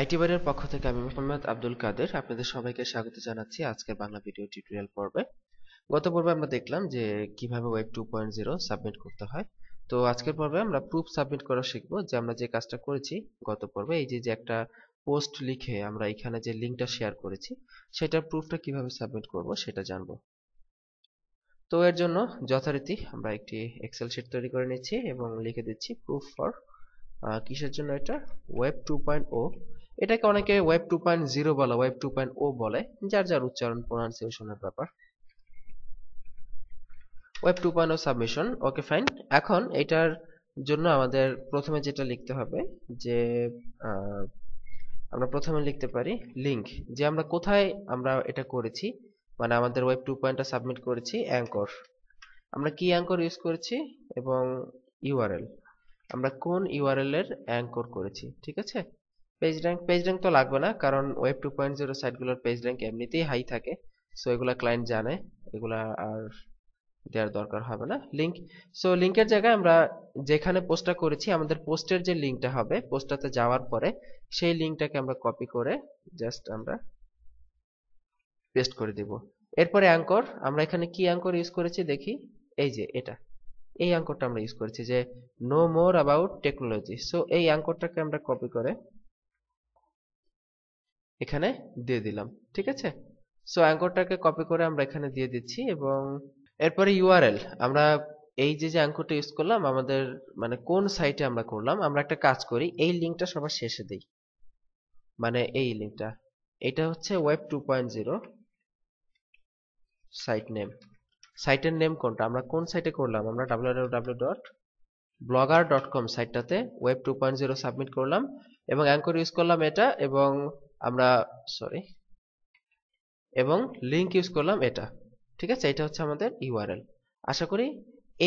IT বারের পক্ষ থেকে আমি মোহাম্মদ আব্দুল কাদের আপনাদের সবাইকে স্বাগত জানাচ্ছি আজকের বাংলা ভিডিও টিউটোরিয়াল পর্বে। গত পর্বে আমরা দেখলাম যে কিভাবে ওয়েব 2.0 সাবমিট করতে হয়। তো আজকের পর্বে আমরা প্রুফ সাবমিট করা শিখবো, যে আমরা যে কাজটা করেছি গত পর্বে, এই যে একটা পোস্ট লিখে আমরা এখানে যে লিংকটা শেয়ার করেছি সেটার প্রুফটা কিভাবে সাবমিট করব সেটা জানবো। তো এর জন্য যথারীতি আমরা একটি এক্সেল শিট তৈরি করে নিচ্ছি এবং লিখে দিচ্ছি প্রুফ ফর কিসের জন্য, এটা ওয়েব 2.0। এটাকে অনেকে ওয়েব 2.0 বলে, ওয়েব 2.0 বলে, যার যার উচ্চারণ প্রোনাউন্সিয়েশনের ব্যাপার। Web 2.0 submission, okay fine. এখন এটার জন্য আমাদের প্রথমে যেটা লিখতে হবে যে আমরা প্রথমে লিখতে পারি লিংক, যে আমরা কোথায় আমরা এটা করেছি, মানে আমাদের ওয়েব 2.0 সাবমিট করেছি অ্যাঙ্কর। আমরা কি অ্যাঙ্কর ইউজ করেছি এবং ইউআরএল, আমরা কোন ইউআরএল এর অ্যাঙ্কর করেছি, ঠিক আছে। পেজ র্যাঙ্ক তো লাগবে না, কারণ ওয়েব 2.0 সাইটগুলোর পেজ র্যাঙ্ক এমনিতেই হাই থাকে, সো এগুলা ক্লায়েন্ট জানে, এগুলা আর দেওয়ার দরকার হবে না। লিংক, সো লিংকের জায়গায় আমরা যেখানে পোস্টটা করেছি আমাদের পোস্টের যে লিংকটা হবে, পোস্টটাতে যাওয়ার পরে সেই লিংকটাকে আমরা কপি করে জাস্ট আমরা পেস্ট করে দিব। এরপরে অ্যাঙ্কর, আমরা এখানে কি অ্যাঙ্কর ইউজ করেছি দেখি, এই যে এটা, এই অ্যাঙ্করটা আমরা ইউজ করেছি যে no more about technology. So এই অ্যাঙ্করটাকে আমরা কপি করে এখানে দিয়ে দিলাম, ঠিক আছে। সো অ্যাঙ্করটাকে কপি করে আমরা এখানে দিয়ে দিচ্ছি এবং এরপরে ইউআরএল, আমরা এই যে অ্যাঙ্করটা ইউজ করলাম আমাদের মানে কোন সাইটে আমরা করলাম, আমরা একটা কাজ করি, এই লিংকটা সবার শেষে দেই, মানে এই লিংকটা, এটা হচ্ছে ওয়েব 2.0 সাইট নেম। সাইটের নেম কোনটা, আমরা কোন সাইটে করলাম, আমরা www.blogger.com সাইটটাতে ওয়েব 2.0 সাবমিট করলাম এবং অ্যাঙ্কর ইউজ করলাম এটা, এবং আমরা এবং লিংক ইউজ করলাম এটা, ঠিক আছে। এটা হচ্ছে আমাদের ইউআরএল। আশা করি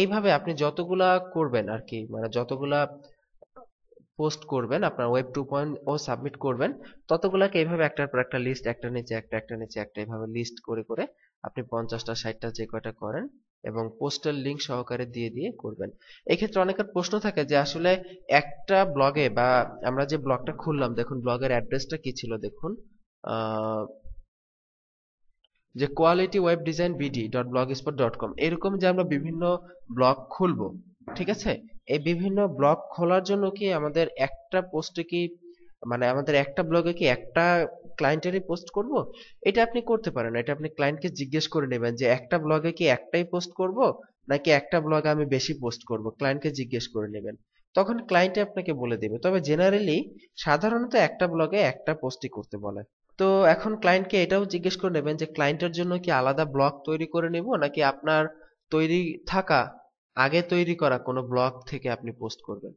এইভাবে আপনি যতগুলা করবেন আর কি, মানে যতগুলা পোস্ট করবেন আপনার ওয়েব 2.0 সাবমিট করবেন, ততগুলাকে এইভাবে একটার পর একটা লিস্ট, একটা নিচে একটা, একটা নিচে একটা, এইভাবে লিস্ট করে করে আপনি 50টা 60টা যে কয়টা করেন এবং পোস্টের লিংক সহকারে দিয়ে দিয়ে করবেন। এক্ষেত্রে অনেকের প্রশ্ন থাকে যে আসলে একটা ব্লগে, বা আমরা যে ব্লগটা খুললাম, দেখুন ব্লগের অ্যাড্রেসটা কি ছিল, দেখুন যে কোয়ালিটি ওয়েব ডিজাইন bd.blogspot.com, এরকম যে আমরা বিভিন্ন ব্লগ খুলবো, ঠিক আছে। এই বিভিন্ন ব্লগ খোলার জন্য কি আমাদের একটা পোস্টে কি, মানে আমাদের একটা ব্লগে কি একটা ক্লায়েন্টেরই পোস্ট করব, এটা আপনি করতে পারেন। এটা আপনি ক্লায়েন্টকে জিজ্ঞেস করে নেবেন যে একটা ব্লগে কি একটাই পোস্ট করব নাকি একটা ব্লগে আমি বেশি পোস্ট করব, ক্লায়েন্টকে জিজ্ঞেস করে নেবেন, তখন ক্লায়েন্টে আপনাকে বলে দেবে। তবে জেনারেলি সাধারণত একটা ব্লগে একটা পোস্টই করতে বলে। তো এখন ক্লায়েন্টকে এটাও জিজ্ঞেস করে নেবেন যে ক্লায়েন্টের জন্য কি আলাদা ব্লগ তৈরি করে নেব, নাকি আপনার তৈরি থাকা আগে তৈরি করা কোনো ব্লগ থেকে আপনি পোস্ট করবেন।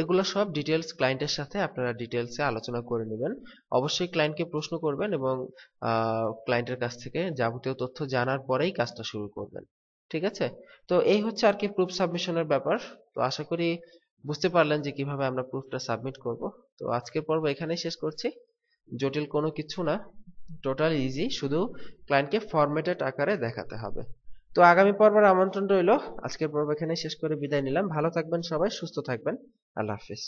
এগুলো সব ডিটেলস ক্লায়েন্টের সাথে আপনারা ডিটেলসে আলোচনা করে নেবেন। অবশ্যই ক্লায়েন্টকে প্রশ্ন করবেন এবং ক্লায়েন্টের কাছ থেকে যাবতীয় তথ্য জানার পরেই কাজটা শুরু করবেন, ঠিক আছে। তো এই হচ্ছে আর কি প্রুফ সাবমিশনের ব্যাপার। তো আশা করি বুঝতে পারলেন যে কিভাবে আমরা প্রুফটা সাবমিট করব। তো আজকের পর্ব এখানেই শেষ করছি। জটিল কোনো কিছু না, টোটাল ইজি, শুধু ক্লায়েন্টকে ফরম্যাটেড আকারে দেখাতে হবে। তো আগামী পর্বের আমন্ত্রণ রইল। আজকের পর্ব এখানে শেষ করে বিদায় নিলাম। ভালো থাকবেন সবাই, সুস্থ থাকবেন। আল্লাহ হাফেজ।